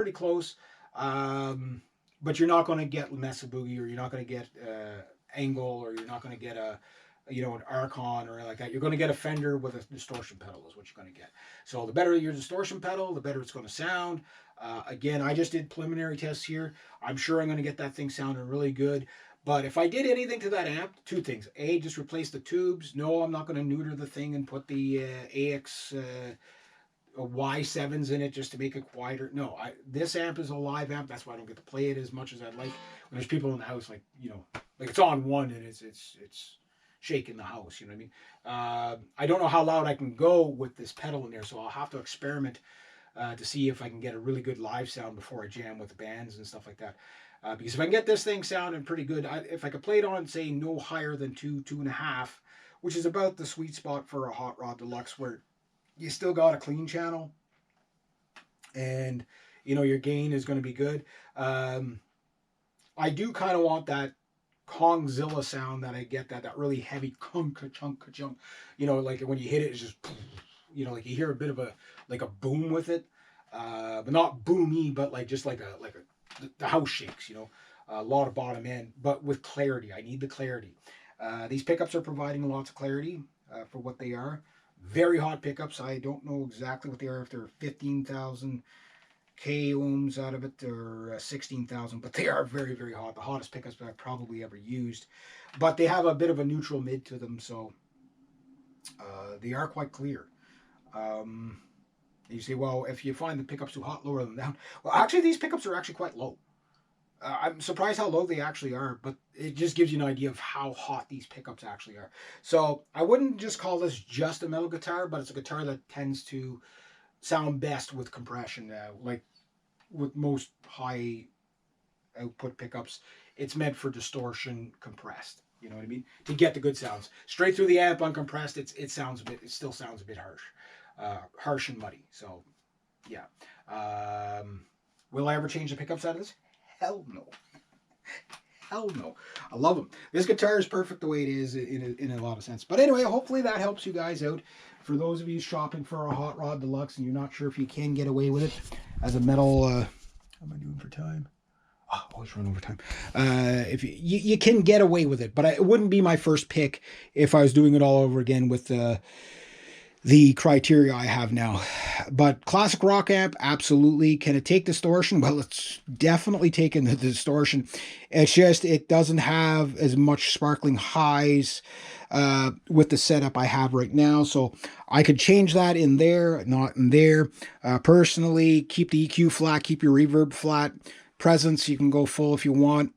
pretty close. But you're not going to get Mesa Boogie, or you're not going to get Angle, or you're not going to get a, you know, an Archon or like that. You're going to get a Fender with a distortion pedal is what you're going to get. So the better your distortion pedal, the better it's going to sound. Again, I just did preliminary tests here. I'm sure I'm going to get that thing sounding really good. But if I did anything to that amp, two things. A, just replace the tubes. No, I'm not going to neuter the thing and put the AX Y7s in it just to make it quieter. No, this amp is a live amp. That's why I don't get to play it as much as I'd like. When there's people in the house, like, you know, like it's on one and it's shaking the house. You know what I mean? I don't know how loud I can go with this pedal in there, so I'll have to experiment to see if I can get a really good live sound before I jam with the bands and stuff like that. Because if I can get this thing sounding pretty good, if I could play it on, say, no higher than 2.5, which is about the sweet spot for a Hot Rod Deluxe, where you still got a clean channel and, you know, your gain is going to be good. I do kind of want that Kongzilla sound that I get, that really heavy chunk, you know, like when you hit it, it's just, you know, like you hear a bit of a, like a boom with it, but not boomy, but like just like the house shakes, you know, a lot of bottom end, but with clarity. I need the clarity. These pickups are providing lots of clarity for what they are. Very hot pickups. I don't know exactly what they are, if they're 15,000 K ohms out of it or 16,000, but they are very, very hot. The hottest pickups I've probably ever used. But they have a bit of a neutral mid to them, so they are quite clear. You say, well, if you find the pickups too hot, lower them down. Well, actually, these pickups are actually quite low. I'm surprised how low they actually are, but it just gives you an idea of how hot these pickups actually are. So I wouldn't just call this just a metal guitar, but it's a guitar that tends to sound best with compression. Like with most high output pickups, it's meant for distortion compressed. You know what I mean? To get the good sounds. Straight through the amp uncompressed, it still sounds a bit harsh. Harsh and muddy. So yeah. Will I ever change the pickups out of this? Hell no. Hell no. I love them. This guitar is perfect the way it is in a lot of sense. But anyway, hopefully that helps you guys out. For those of you shopping for a Hot Rod Deluxe and you're not sure if you can get away with it as a metal, how am I doing for time? Oh, always run over time. If you can get away with it, but it wouldn't be my first pick if I was doing it all over again with the criteria I have now. But classic rock amp, absolutely. Can it take distortion? Well, it's definitely taking the distortion. It's just it doesn't have as much sparkling highs with the setup I have right now. So I could change that in there, not in there. Personally, keep the EQ flat, keep your reverb flat. Presence, you can go full if you want.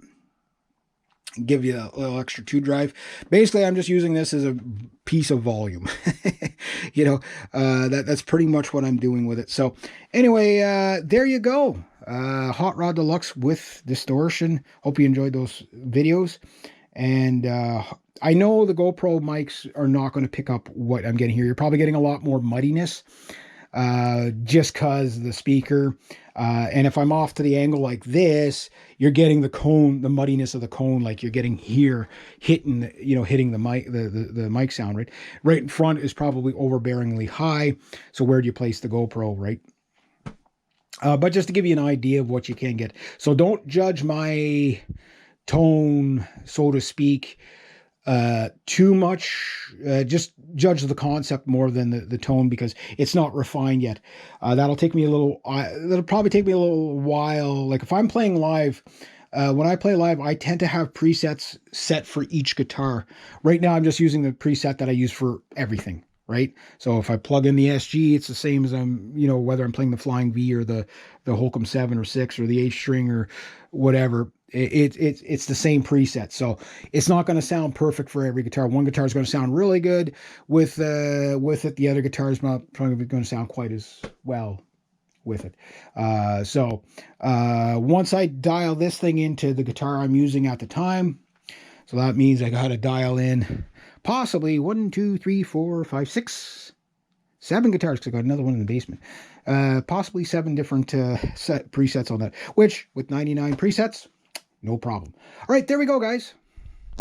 Give you a little extra 2 drive. Basically, I'm just using this as a piece of volume. You know, that's pretty much what I'm doing with it. So anyway, there you go. Hot Rod Deluxe with distortion. Hope you enjoyed those videos. And I know the GoPro mics are not going to pick up what I'm getting here. You're probably getting a lot more muddiness just because the speaker. And if I'm off to the angle like this, you're getting the cone, the muddiness of the cone, like you're getting here, hitting the mic, the mic sound, right? Right in front is probably overbearingly high. So where do you place the GoPro, right? But just to give you an idea of what you can get. So don't judge my tone, so to speak, too much. Just judge the concept more than the tone, because it's not refined yet. That'll take me a little, that'll probably take me a little while. Like if I'm playing live, when I play live, I tend to have presets set for each guitar. Right now, I'm just using the preset that I use for everything, right? So if I plug in the SG, it's the same as whether I'm playing the Flying V or the Holcomb 7 or 6 or the A string or whatever. It's the same preset, so it's not going to sound perfect for every guitar. One guitar is going to sound really good with it. The other guitar is not probably going to sound quite as well with it. So once I dial this thing into the guitar I'm using at the time, so that means I got to dial in possibly 1, 2, 3, 4, 5, 6, 7 guitars, because I got another one in the basement. Possibly 7 different presets on that, which with 99 presets, no problem. All right, there we go, guys.